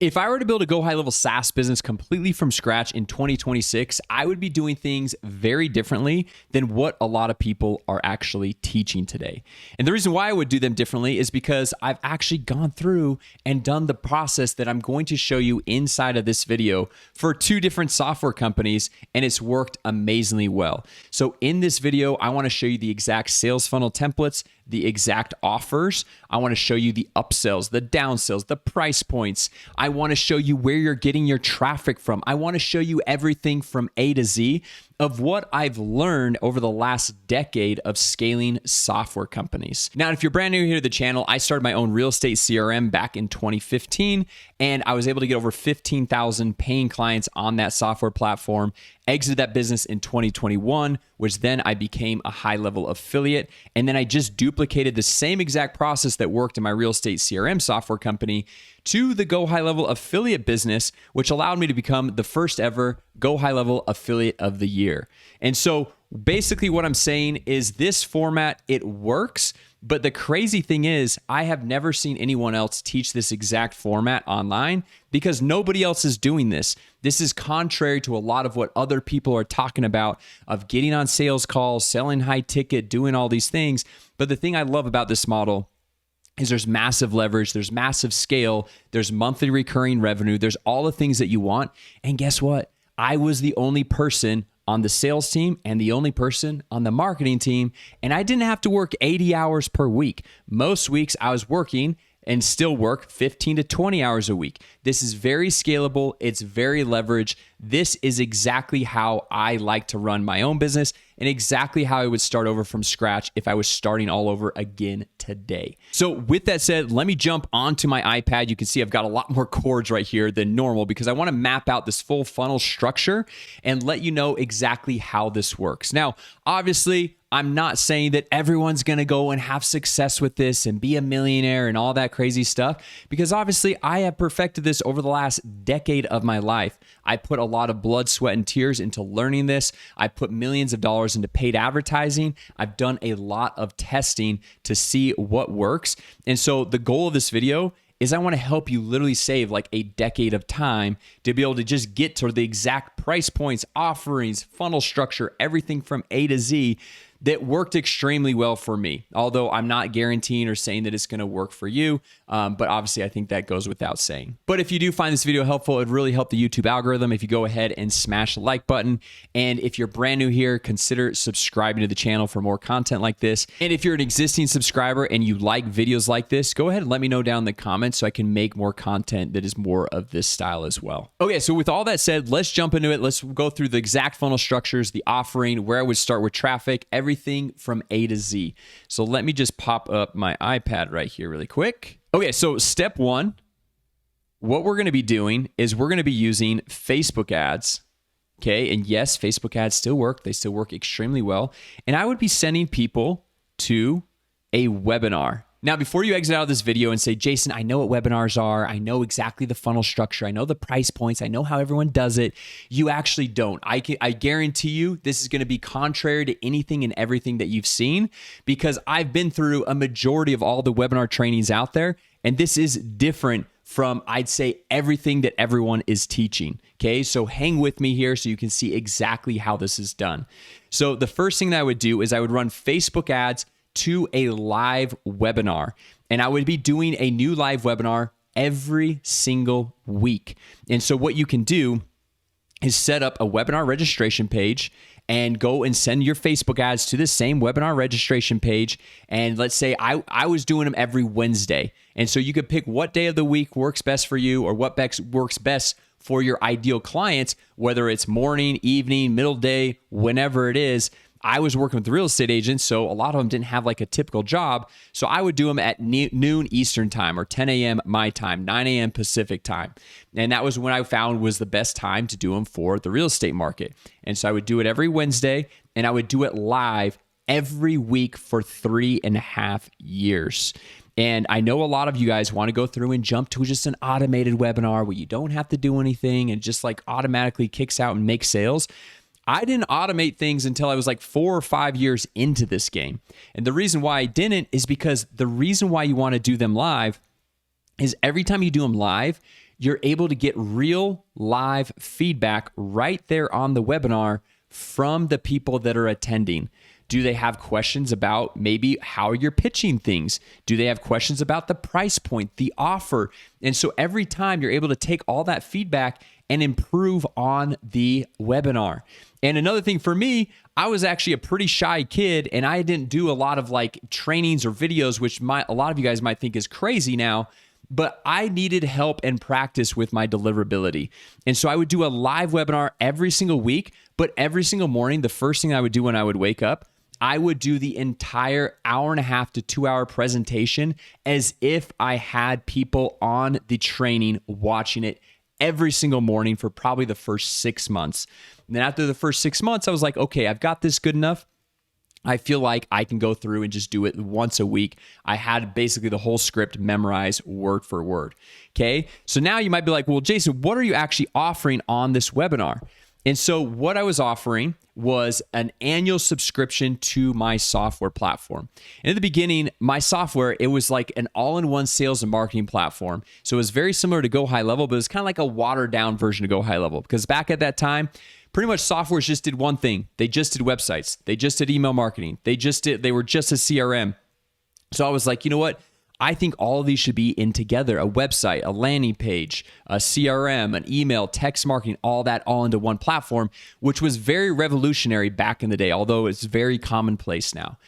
If I were to build a GoHighLevel SaaS business completely from scratch in 2026, I would be doing things very differently than what a lot of people are actually teaching today. And the reason why I would do them differently is because I've actually gone through and done the process that I'm going to show you inside of this video for 2 different software companies, and it's worked amazingly well. So in this video, I want to show you the exact sales funnel templates, the exact offers. I want to show you the upsells, the downsells, the price points. I want to show you where you're getting your traffic from. I want to show you everything from A to Z of what I've learned over the last decade of scaling software companies. Now, if you're brand new here to the channel, I started my own real estate CRM back in 2015, and I was able to get over 15,000 paying clients on that software platform, exited that business in 2021, which then I became a high-level affiliate, and then I just duplicated the same exact process that worked in my real estate CRM software company to the GoHighLevel affiliate business, which allowed me to become the first ever GoHighLevel affiliate of the year. And so basically what I'm saying is this format, it works, but the crazy thing is I have never seen anyone else teach this exact format online because nobody else is doing this. This is contrary to a lot of what other people are talking about of getting on sales calls, selling high ticket, doing all these things. But the thing I love about this model is there's massive leverage, there's massive scale, there's monthly recurring revenue, there's all the things that you want. And guess what? I was the only person on the sales team and the only person on the marketing team, and I didn't have to work 80 hours per week. Most weeks I was working and still work 15 to 20 hours a week. This is very scalable. It's very leveraged. This is exactly how I like to run my own business and exactly how I would start over from scratch if I was starting all over again today. So with that said, let me jump onto my iPad. You can see I've got a lot more chords right here than normal because I want to map out this full funnel structure and let you know exactly how this works. Now, obviously, I'm not saying that everyone's going to go and have success with this and be a millionaire and all that crazy stuff, because obviously I have perfected this over the last decade of my life. I put a lot of blood, sweat, and tears into learning this. I put millions of dollars into paid advertising. I've done a lot of testing to see what works. And so the goal of this video is I want to help you literally save like a decade of time to be able to just get to the exact price points, offerings, funnel structure, everything from A to Z that worked extremely well for me. Although I'm not guaranteeing or saying that it's going to work for you, but obviously I think that goes without saying. But if you do find this video helpful, it would really help the YouTube algorithm if you go ahead and smash the like button. And if you're brand new here, consider subscribing to the channel for more content like this. And if you're an existing subscriber and you like videos like this, go ahead and let me know down in the comments so I can make more content that is more of this style as well. Okay, so with all that said, let's jump into it. Let's go through the exact funnel structures, the offering, where I would start with traffic, everything from A to Z. So let me just pop up my iPad right here really quick. Okay, so step 1, what we're going to be doing is we're going to be using Facebook ads. Okay, and yes, Facebook ads still work. They still work extremely well. And I would be sending people to a webinar. Now, before you exit out of this video and say, Jason, I know what webinars are. I know exactly the funnel structure. I know the price points. I know how everyone does it. You actually don't. I guarantee you this is going to be contrary to anything and everything that you've seen, because I've been through a majority of all the webinar trainings out there, and this is different from, I'd say, everything that everyone is teaching. Okay, so hang with me here so you can see exactly how this is done. So the first thing that I would do is I would run Facebook ads to a live webinar. And I would be doing a new live webinar every single week. And so what you can do is set up a webinar registration page and go and send your Facebook ads to the same webinar registration page. And let's say I was doing them every Wednesday. And so you could pick what day of the week works best for you or what works best for your ideal clients, whether it's morning, evening, middle day, whenever it is. I was working with real estate agents, so a lot of them didn't have like a typical job. So I would do them at noon Eastern time or 10 a.m. my time, 9 a.m. Pacific time. And that was when I found was the best time to do them for the real estate market. And so I would do it every Wednesday, and I would do it live every week for 3.5 years. And I know a lot of you guys want to go through and jump to just an automated webinar where you don't have to do anything and just like automatically kicks out and makes sales. I didn't automate things until I was like 4 or 5 years into this game. And the reason why I didn't is because the reason why you want to do them live is every time you do them live, you're able to get real live feedback right there on the webinar from the people that are attending. Do they have questions about maybe how you're pitching things? Do they have questions about the price point, the offer? And so every time you're able to take all that feedback and improve on the webinar. And another thing for me, I was actually a pretty shy kid and I didn't do a lot of like trainings or videos, which a lot of you guys might think is crazy now, but I needed help and practice with my deliverability. And so I would do a live webinar every single week, but every single morning, the first thing I would do when I would wake up, I would do the entire 1.5 to 2 hour presentation as if I had people on the training watching it every single morning for probably the first 6 months. And then after the first 6 months, I was like, okay, I've got this good enough. I feel like I can go through and just do it once a week. I had basically the whole script memorized word for word. Okay. So now you might be like, well, Jason, what are you actually offering on this webinar? And so what I was offering was an annual subscription to my software platform. And in the beginning, my software, it was like an all-in-one sales and marketing platform. So it was very similar to GoHighLevel, but it was kind of like a watered-down version of GoHighLevel. Because back at that time, pretty much softwares just did one thing. They just did websites. They just did email marketing. They were just a CRM. So I was like, you know what? I think all of these should be in together: a website, a landing page, a CRM, an email, text marketing, all that all into one platform, which was very revolutionary back in the day, although it's very commonplace now.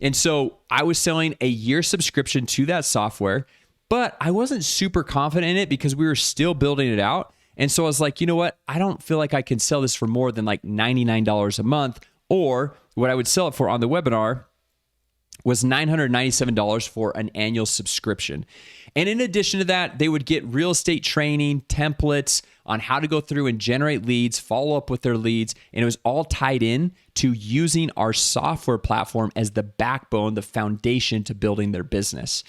And so I was selling a year subscription to that software, but I wasn't super confident in it because we were still building it out. And so I was like, you know what? I don't feel like I can sell this for more than like $99 a month, or what I would sell it for on the webinar was $997 for an annual subscription. And in addition to that, they would get real estate training, templates on how to go through and generate leads, follow up with their leads, and it was all tied in to using our software platform as the backbone, the foundation to building their business.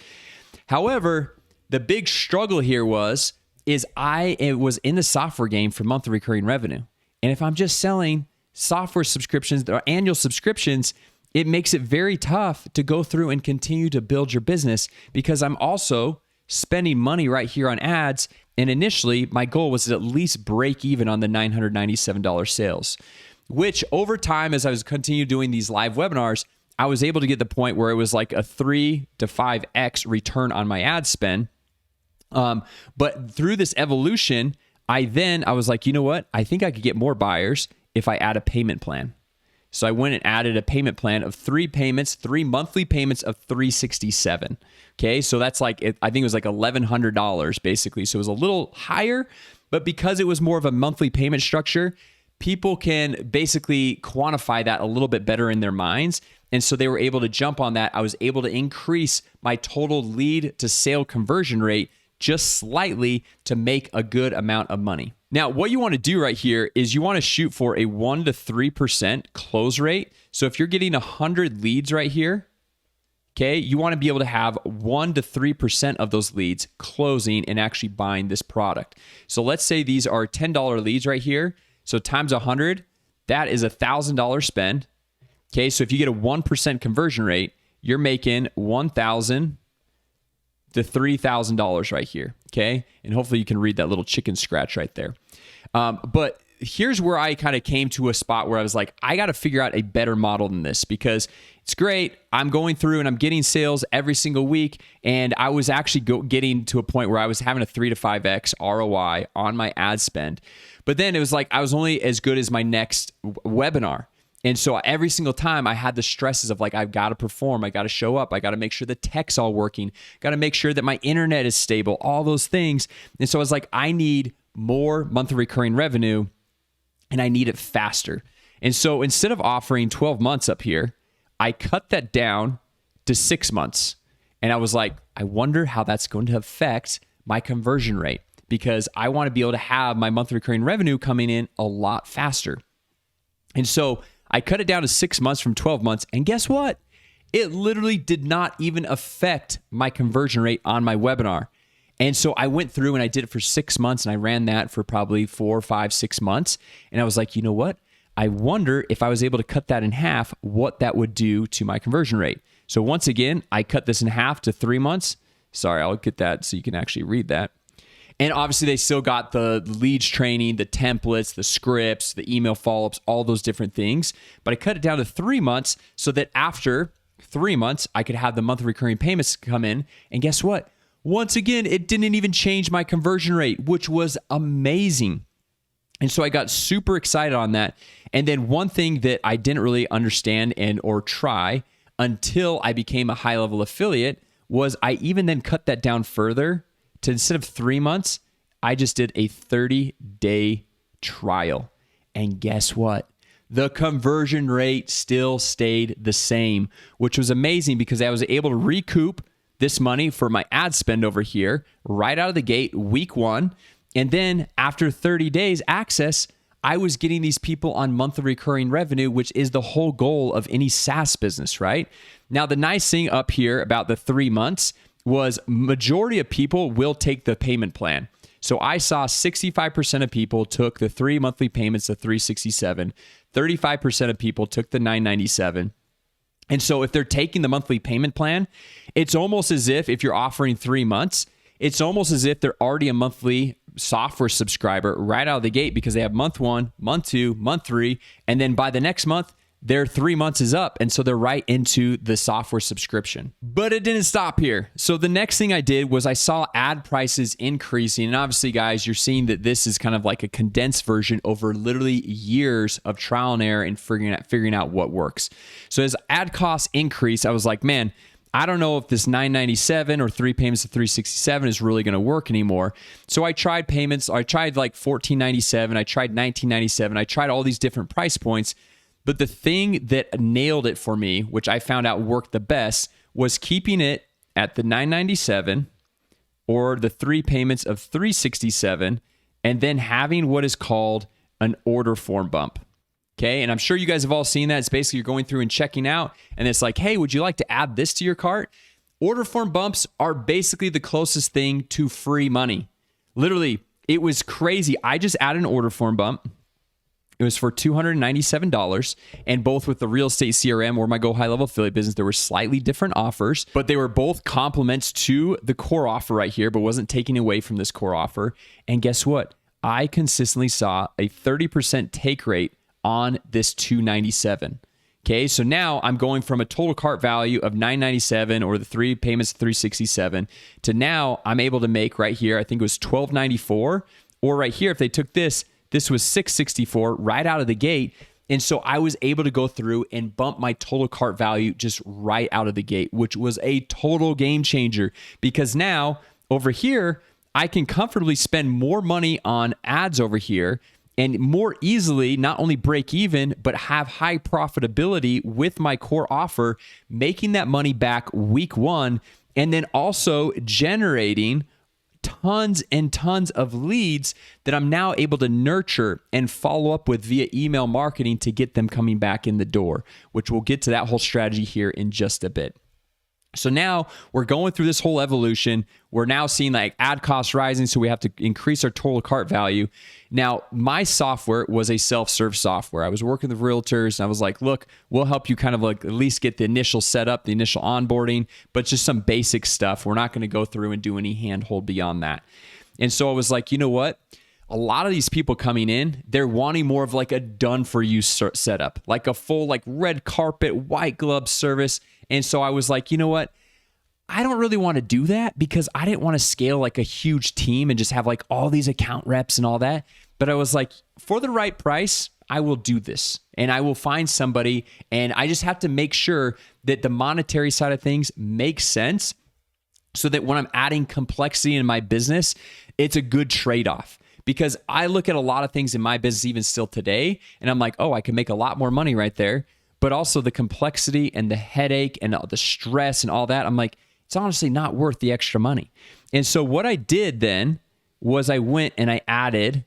However, the big struggle here was I was in the software game for monthly recurring revenue. And if I'm just selling software subscriptions or annual subscriptions, it makes it very tough to go through and continue to build your business because I'm also spending money right here on ads. And initially, my goal was to at least break even on the $997 sales, which over time, as I was continuing doing these live webinars, I was able to get the point where it was like a 3 to 5x return on my ad spend. But through this evolution, I was like, you know what? I think I could get more buyers if I add a payment plan. So I went and added a payment plan of 3 monthly payments of $367. Okay, so that's like, I think it was like $1,100 basically. So it was a little higher, but because it was more of a monthly payment structure, people can basically quantify that a little bit better in their minds. And so they were able to jump on that. I was able to increase my total lead to sale conversion rate just slightly to make a good amount of money. Now, what you want to do right here is you want to shoot for a 1 to 3% close rate. So if you're getting 100 leads right here, okay, you want to be able to have 1 to 3% of those leads closing and actually buying this product. So let's say these are $10 leads right here. So times 100, that is $1,000 spend. Okay, so if you get a 1% conversion rate, you're making $1,000 to $3,000 right here, okay? And hopefully you can read that little chicken scratch right there. But here's where I kind of came to a spot where I was like, I got to figure out a better model than this because it's great. I'm going through and I'm getting sales every single week. And I was actually getting to a point where I was having a 3 to 5x ROI on my ad spend. But then it was like I was only as good as my next webinar. And so every single time I had the stresses of like, I've got to perform, I got to show up, I got to make sure the tech's all working, got to make sure that my internet is stable, all those things. And so I was like, I need more monthly recurring revenue and I need it faster. And so instead of offering 12 months up here, I cut that down to 6 months. And I was like, I wonder how that's going to affect my conversion rate because I want to be able to have my monthly recurring revenue coming in a lot faster. And so I cut it down to 6 months from 12 months. And guess what? It literally did not even affect my conversion rate on my webinar. And so I went through and I did it for 6 months and I ran that for probably 4, 5, 6 months. And I was like, you know what? I wonder if I was able to cut that in half, what that would do to my conversion rate. So once again, I cut this in half to 3 months. Sorry, I'll get that so you can actually read that. And obviously they still got the leads training, the templates, the scripts, the email follow-ups, all those different things. But I cut it down to 3 months so that after 3 months, I could have the monthly recurring payments come in. And guess what? Once again, it didn't even change my conversion rate, which was amazing. And so I got super excited on that. And then one thing that I didn't really understand or try until I became a high-level affiliate was I even then cut that down further to, instead of 3 months, I just did a 30-day trial. And guess what? The conversion rate still stayed the same, which was amazing because I was able to recoup this money for my ad spend over here right out of the gate, week 1. And then after 30 days access, I was getting these people on monthly recurring revenue, which is the whole goal of any SaaS business, right? Now, the nice thing up here about the 3 months was majority of people will take the payment plan. So I saw 65% of people took the 3 monthly payments of $367, 35% of people took the $997. And so if they're taking the monthly payment plan, it's almost as if you're offering 3 months, it's almost as if they're already a monthly software subscriber right out of the gate because they have month 1, month 2, month 3, and then by the next month, their 3 months is up, and so they're right into the software subscription. But it didn't stop here. So the next thing I did was I saw ad prices increasing, and obviously, guys, you're seeing that this is kind of like a condensed version over literally years of trial and error and figuring out what works. So as ad costs increase, I was like, man, I don't know if this $997 or 3 payments of $367 is really going to work anymore. So I tried payments. I tried like $1497. I tried $1997. I tried all these different price points. But the thing that nailed it for me, which I found out worked the best, was keeping it at the $997 or the 3 payments of $367 and then having what is called an order form bump. Okay, and I'm sure you guys have all seen that. It's basically you're going through and checking out, and it's like, hey, would you like to add this to your cart? Order form bumps are basically the closest thing to free money. Literally, it was crazy. I just added an order form bump. It was for $297, and both with the real estate CRM or my GoHighLevel affiliate business, there were slightly different offers, but they were both complements to the core offer right here, but wasn't taking away from this core offer. And guess what? I consistently saw a 30% take rate on this $297. Okay, so now I'm going from a total cart value of $997 or the 3 payments of $367 to now I'm able to make right here, I think it was $1294, or right here, if they took this was $664 right out of the gate. And so I was able to go through and bump my total cart value just right out of the gate, which was a total game changer because now over here, I can comfortably spend more money on ads over here and more easily not only break even, but have high profitability with my core offer, making that money back week 1, and then also generating tons and tons of leads that I'm now able to nurture and follow up with via email marketing to get them coming back in the door, which we'll get to that whole strategy here in just a bit. So now we're going through this whole evolution. We're now seeing like ad costs rising, so we have to increase our total cart value. Now, my software was a self-serve software. I was working with realtors, and I was like, look, we'll help you kind of like at least get the initial setup, the initial onboarding, but just some basic stuff. We're not going to go through and do any handhold beyond that. And so I was like, you know what? A lot of these people coming in, they're wanting more of like a done-for-you setup, like a full like red carpet, white glove service. And so I was like, you know what? I don't really want to do that because I didn't want to scale like a huge team and just have like all these account reps and all that. But I was like, for the right price, I will do this and I will find somebody. And I just have to make sure that the monetary side of things makes sense so that when I'm adding complexity in my business, it's a good trade-off. Because I look at a lot of things in my business even still today, and I'm like, oh, I can make a lot more money right there. But also the complexity and the headache and the stress and all that, I'm like, it's honestly not worth the extra money. And so what I did then was I went and I added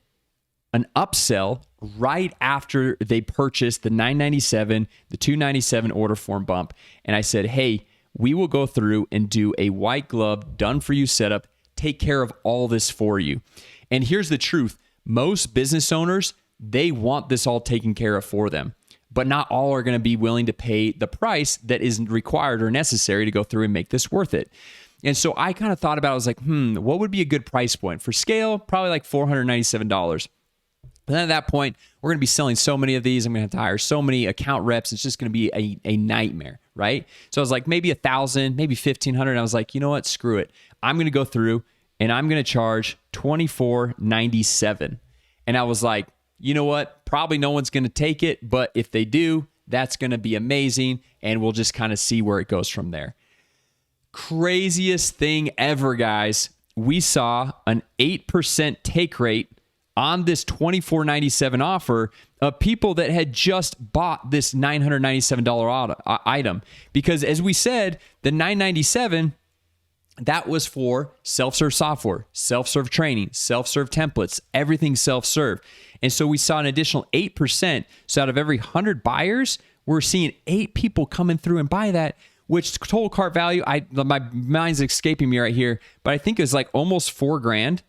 an upsell right after they purchased the $997, the $297 order form bump. And I said, hey, we will go through and do a white glove, done for you setup, take care of all this for you. And here's the truth. Most business owners, they want this all taken care of for them, but not all are going to be willing to pay the price that is required or necessary to go through and make this worth it. And so I kind of thought about it. I was like, what would be a good price point? For scale, probably like $497. But then at that point, we're going to be selling so many of these. I'm going to have to hire so many account reps. It's just going to be a nightmare, right? So I was like, maybe 1,000, maybe 1,500. I was like, you know what? Screw it. I'm going to go through and I'm going to charge $24.97. And I was like, you know what? Probably no one's going to take it. But if they do, that's going to be amazing. And we'll just kind of see where it goes from there. Craziest thing ever, guys. We saw an 8% take rate on this $24.97 offer of people that had just bought this $997 item. Because as we said, the $997, that was for self-serve software, self-serve training, self-serve templates, everything self-serve. And so we saw an additional 8%. So out of every 100 buyers, we're seeing 8 people coming through and buy that, which total cart value, my mind's escaping me right here, but I think it was like almost $4,000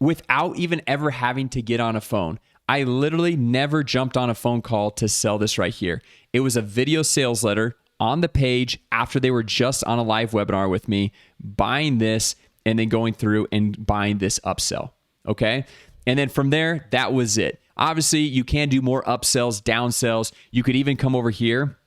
without even ever having to get on a phone. I literally never jumped on a phone call to sell this right here. It was a video sales letter on the page after they were just on a live webinar with me, buying this and then going through and buying this upsell. Okay. And then from there, that was it. Obviously, you can do more upsells, downsells. You could even come over here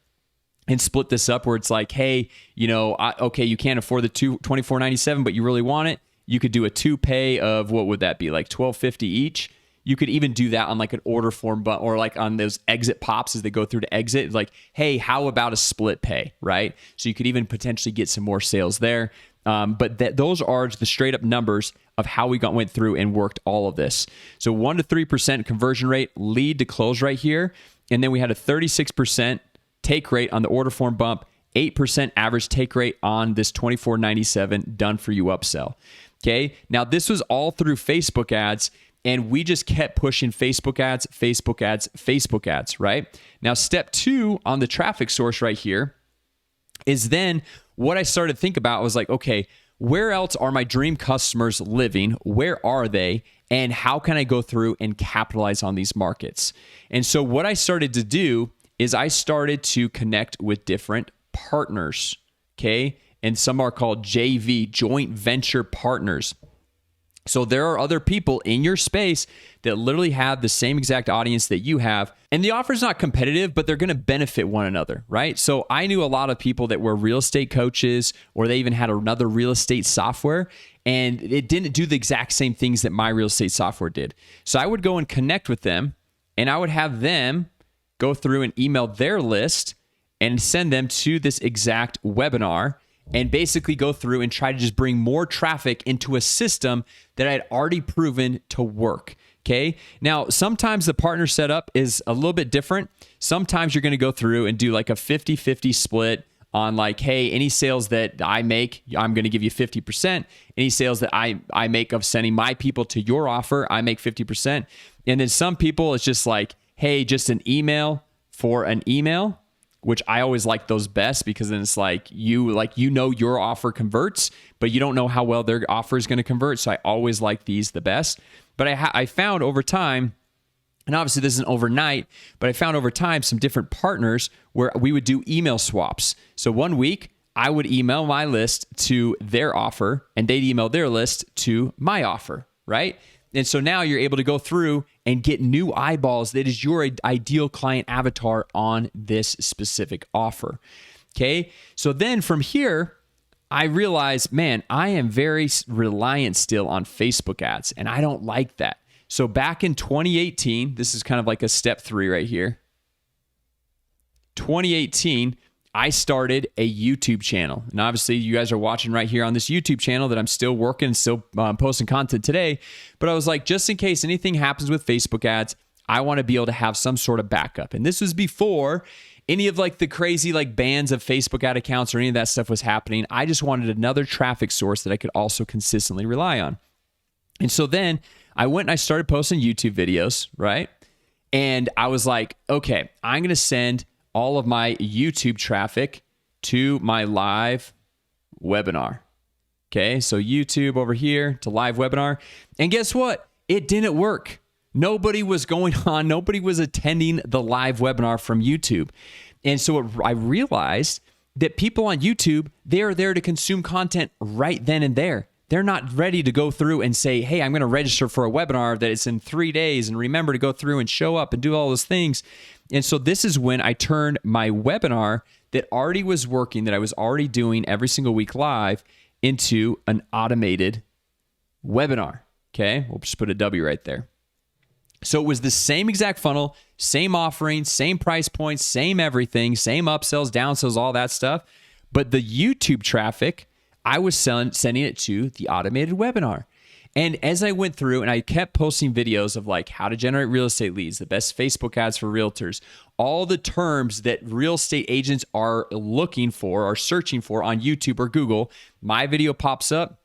and split this up where it's like, hey, okay, you can't afford the $24.97, but you really want it. You could do a 2-pay of, what would that be, like $12.50 each? You could even do that on like an order form, but or like on those exit pops as they go through to exit. It's like, hey, how about a split pay, right? So you could even potentially get some more sales there. But those are the straight up numbers of how we went through and worked all of this. So 1 to 3% conversion rate, lead to close right here. And then we had a 36% take rate on the order form bump, 8% average take rate on this $24.97 done for you upsell. Okay. Now this was all through Facebook ads, and we just kept pushing Facebook ads, Facebook ads, Facebook ads, right? Now, step 2 on the traffic source right here is then what I started to think about was like, okay, where else are my dream customers living? Where are they? And how can I go through and capitalize on these markets? And so what I started to do is I started to connect with different partners, okay? And some are called JV, joint venture partners. So there are other people in your space that literally have the same exact audience that you have. And the offer is not competitive, but they're going to benefit one another, right? So I knew a lot of people that were real estate coaches, or they even had another real estate software, and it didn't do the exact same things that my real estate software did. So I would go and connect with them, and I would have them go through and email their list and send them to this exact webinar, and basically go through and try to just bring more traffic into a system that I had already proven to work. Okay. Now, sometimes the partner setup is a little bit different. Sometimes you're going to go through and do like a 50-50 split on like, hey, any sales that I make, I'm going to give you 50%. Any sales that I make of sending my people to your offer, I make 50%. And then some people, it's just like, hey, just an email for an email, which I always like those best, because then it's like you know your offer converts, but you don't know how well their offer is going to convert. So I always like these the best. But I found over time, and obviously this isn't overnight, but I found over time some different partners where we would do email swaps. So one week I would email my list to their offer, and they'd email their list to my offer, right? And so now you're able to go through and get new eyeballs that is your ideal client avatar on this specific offer. Okay. So then from here, I realized, man, I am very reliant still on Facebook ads, and I don't like that. So back in 2018, this is kind of like a step 3 right here. 2018, I started a YouTube channel. And obviously you guys are watching right here on this YouTube channel that I'm still working, still posting content today. But I was like, just in case anything happens with Facebook ads, I want to be able to have some sort of backup. And this was before any of like the crazy like bans of Facebook ad accounts or any of that stuff was happening. I just wanted another traffic source that I could also consistently rely on. And so then I went and I started posting YouTube videos, right? And I was like, okay, I'm going to send all of my YouTube traffic to my live webinar. Okay, so YouTube over here to live webinar. And guess what? It didn't work. Nobody was going on. Nobody was attending the live webinar from YouTube. And so I realized that people on YouTube, they're there to consume content right then and there. They're not ready to go through and say, hey, I'm going to register for a webinar that it's in 3 days and remember to go through and show up and do all those things. And so this is when I turned my webinar that already was working, that I was already doing every single week live, into an automated webinar. Okay, we'll just put a W right there. So it was the same exact funnel, same offering, same price points, same everything, same upsells, downsells, all that stuff. But the YouTube traffic, I was sending it to the automated webinar. And as I went through and I kept posting videos of like how to generate real estate leads, the best Facebook ads for realtors, all the terms that real estate agents are looking for or searching for on YouTube or Google, my video pops up.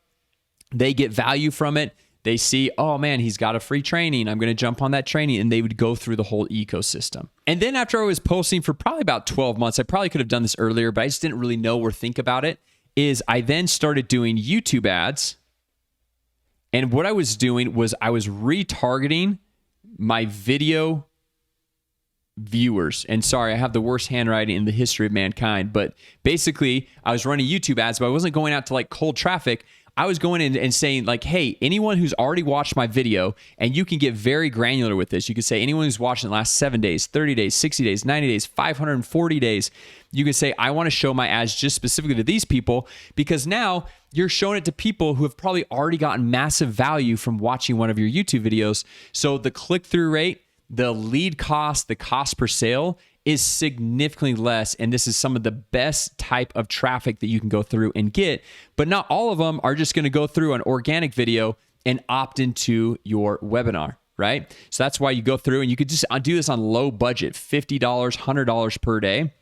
They get value from it. They see, oh man, he's got a free training. I'm going to jump on that training. And they would go through the whole ecosystem. And then after I was posting for probably about 12 months, I probably could have done this earlier, but I just didn't really know or think about it, is I then started doing YouTube ads. And what I was doing was I was retargeting my video viewers. And sorry, I have the worst handwriting in the history of mankind. But basically, I was running YouTube ads, but I wasn't going out to like cold traffic. I was going in and saying like, hey, anyone who's already watched my video, and you can get very granular with this. You could say anyone who's watched in the last 7 days, 30 days, 60 days, 90 days, 540 days. You can say, I want to show my ads just specifically to these people, because now you're showing it to people who have probably already gotten massive value from watching one of your YouTube videos. So the click-through rate, the lead cost, the cost per sale is significantly less. And this is some of the best type of traffic that you can go through and get. But not all of them are just going to go through an organic video and opt into your webinar, right? So that's why you go through, and you could just do this on low budget, $50, $100 per day,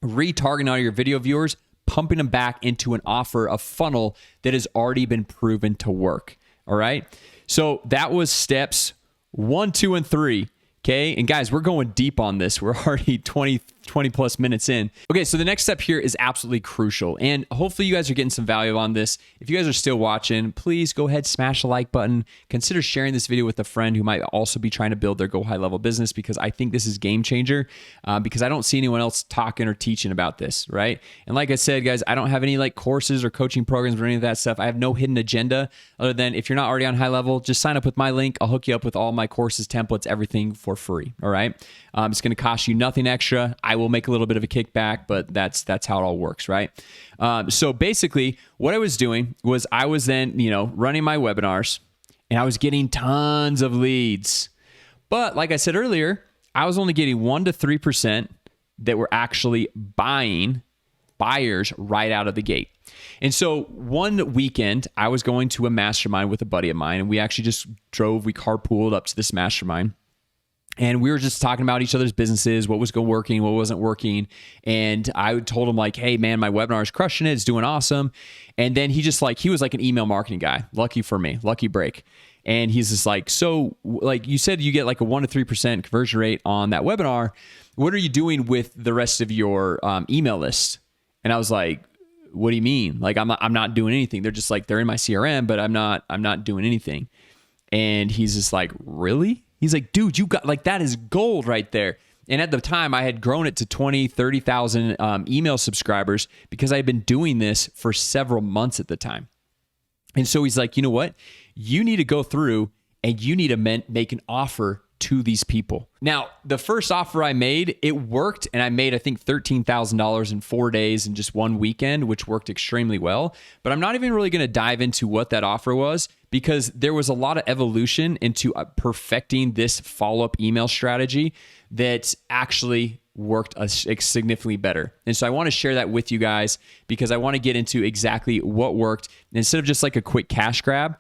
retargeting all your video viewers, pumping them back into an offer, a funnel that has already been proven to work. All right. So that was steps 1, 2, and 3. Okay. And guys, we're going deep on this. We're already 20 plus minutes in. Okay. So the next step here is absolutely crucial. And hopefully you guys are getting some value on this. If you guys are still watching, please go ahead, smash the like button. Consider sharing this video with a friend who might also be trying to build their Go High Level business, because I think this is game changer, because I don't see anyone else talking or teaching about this. Right. And like I said, guys, I don't have any like courses or coaching programs or any of that stuff. I have no hidden agenda other than if you're not already on high level, just sign up with my link. I'll hook you up with all my courses, templates, everything for free. All right. It's going to cost you nothing extra. I will make a little bit of a kickback, but that's how it all works, right? So basically, what I was doing was I was then, running my webinars, and I was getting tons of leads. But like I said earlier, I was only getting 1 to 3% that were actually buyers right out of the gate. And so one weekend, I was going to a mastermind with a buddy of mine, and we actually just we carpooled up to this mastermind. And we were just talking about each other's businesses, what was working, what wasn't working. And I told him like, hey man, my webinar is crushing it. It's doing awesome. And then he was like an email marketing guy. Lucky for me, lucky break. And he's just like, so like you said, you get like a 1 to 3% conversion rate on that webinar. What are you doing with the rest of your email list? And I was like, what do you mean? Like, I'm not doing anything. They're just like, they're in my CRM, but I'm not doing anything. And he's just like, really? He's like, dude, you got like, that is gold right there. And at the time I had grown it to 20, 30,000 email subscribers because I had been doing this for several months at the time. And so he's like, you know what? You need to go through and you need to make an offer to these people. Now, the first offer I made, it worked, and I made, I think, $13,000 in 4 days in just one weekend, which worked extremely well. But I'm not even really going to dive into what that offer was, because there was a lot of evolution into perfecting this follow-up email strategy that actually worked significantly better. And so I want to share that with you guys, because I want to get into exactly what worked. Instead of just like a quick cash grab,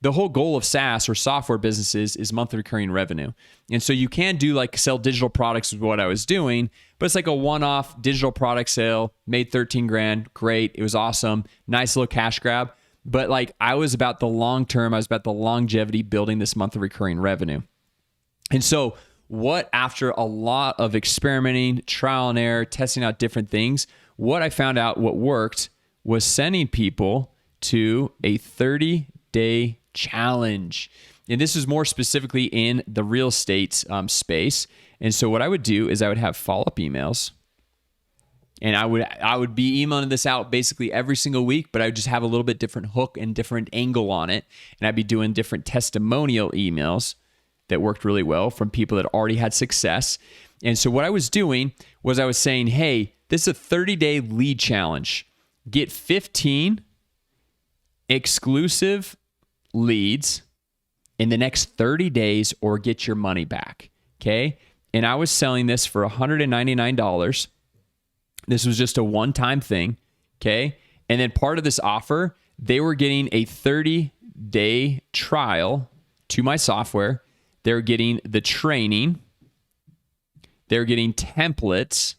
the whole goal of SaaS or software businesses is monthly recurring revenue. And so you can do like sell digital products, is what I was doing, but it's like a one-off digital product sale, made 13 grand. Great. It was awesome. Nice little cash grab. But like I was about the long term, I was about the longevity, building this monthly recurring revenue. And so after a lot of experimenting, trial and error, testing out different things, what I found out what worked was sending people to a 30-day challenge. And this is more specifically in the real estate space. And so what I would do is I would have follow-up emails. And I would be emailing this out basically every single week, but I would just have a little bit different hook and different angle on it. And I'd be doing different testimonial emails that worked really well from people that already had success. And so what I was doing was I was saying, hey, this is a 30-day lead challenge. Get 15 exclusive leads in the next 30 days or get your money back. Okay. And I was selling this for $199. This was just a one-time thing. Okay. And then part of this offer, they were getting a 30-day trial to my software. They're getting the training. They're getting templates.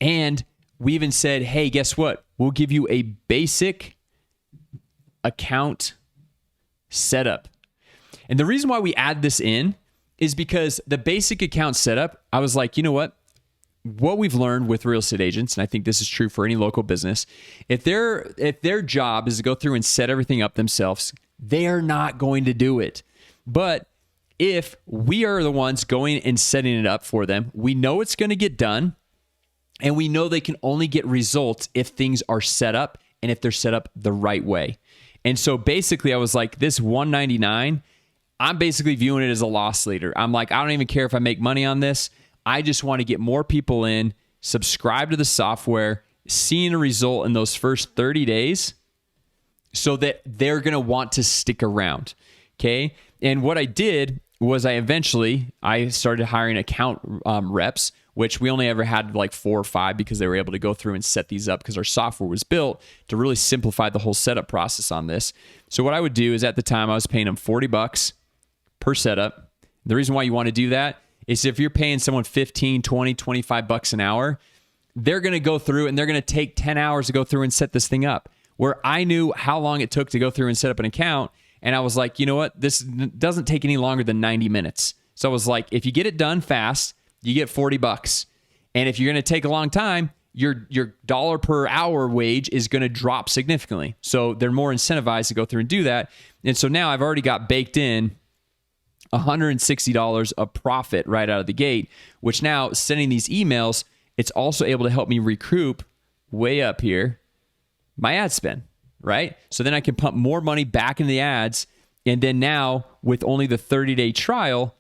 And we even said, hey, guess what? We'll give you a basic account setup. And the reason why we add this in is because the basic account setup, I was like, you know what we've learned with real estate agents, and I think this is true for any local business, if their job is to go through and set everything up themselves, they are not going to do it. But if we are the ones going and setting it up for them, we know it's going to get done, and we know they can only get results if things are set up and if they're set up the right way. And so basically I was like, this $199, I'm basically viewing it as a loss leader. I'm like, I don't even care if I make money on this. I just want to get more people in, subscribe to the software, seeing a result in those first 30 days so that they're going to want to stick around. Okay. And what I did was I started hiring account reps, which we only ever had like 4 or 5 because they were able to go through and set these up because our software was built to really simplify the whole setup process on this. So what I would do is at the time I was paying them $40 per setup. The reason why you want to do that is if you're paying someone 15, 20, 25 bucks an hour, they're going to go through and they're going to take 10 hours to go through and set this thing up. Where I knew how long it took to go through and set up an account. And I was like, you know what? This doesn't take any longer than 90 minutes. So I was like, if you get it done fast, you get $40. And if you're going to take a long time, your dollar per hour wage is going to drop significantly. So they're more incentivized to go through and do that. And so now I've already got baked in $160 of profit right out of the gate, which now sending these emails, it's also able to help me recoup way up here my ad spend, right? So then I can pump more money back into the ads. And then now with only the 30-day trial,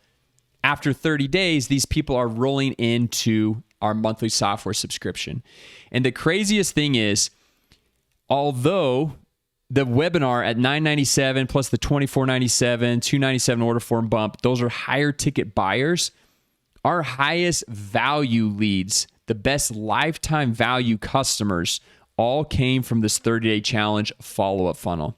after 30 days, these people are rolling into our monthly software subscription. And the craziest thing is, although the webinar at $997 plus the $24.97, $297 order form bump, those are higher ticket buyers. Our highest value leads, the best lifetime value customers, all came from this 30-day challenge follow-up funnel.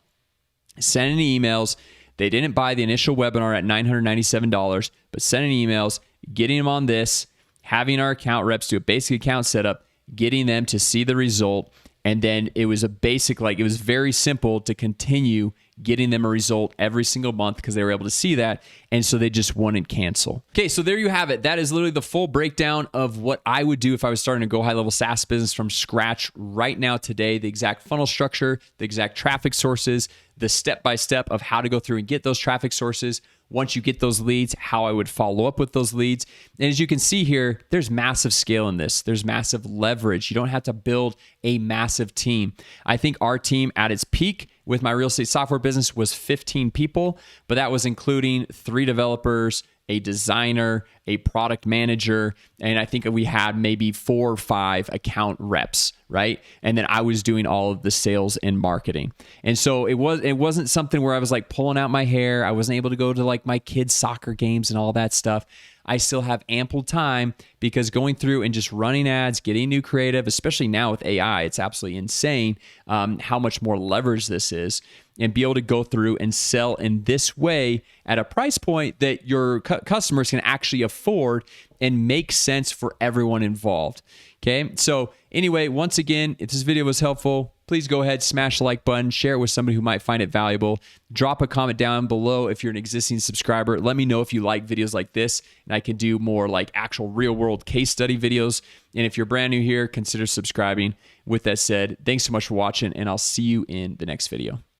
Sending emails. They didn't buy the initial webinar at $997, but sending emails, getting them on this, having our account reps do a basic account setup, getting them to see the result. And then it was it was very simple to continue getting them a result every single month because they were able to see that. And so they just wouldn't cancel. Okay, so there you have it. That is literally the full breakdown of what I would do if I was starting to GoHighLevel SaaS business from scratch right now today. The exact funnel structure, the exact traffic sources, the step-by-step of how to go through and get those traffic sources. Once you get those leads, how I would follow up with those leads. And as you can see here, there's massive scale in this. There's massive leverage. You don't have to build a massive team. I think our team at its peak with my real estate software business was 15 people, but that was including 3 developers, a designer, a product manager, and I think we had maybe 4 or 5 account reps, right? And then I was doing all of the sales and marketing. And so it wasn't something where I was like pulling out my hair. I wasn't able to go to like my kids' soccer games and all that stuff. I still have ample time because going through and just running ads, getting new creative, especially now with AI, it's absolutely insane how much more leverage this is, and be able to go through and sell in this way at a price point that your customers can actually afford and make sense for everyone involved. Okay, so anyway, once again, if this video was helpful, please go ahead, smash the like button, share it with somebody who might find it valuable. Drop a comment down below if you're an existing subscriber. Let me know if you like videos like this, and I can do more like actual real world case study videos. And if you're brand new here, consider subscribing. With that said, thanks so much for watching, and I'll see you in the next video.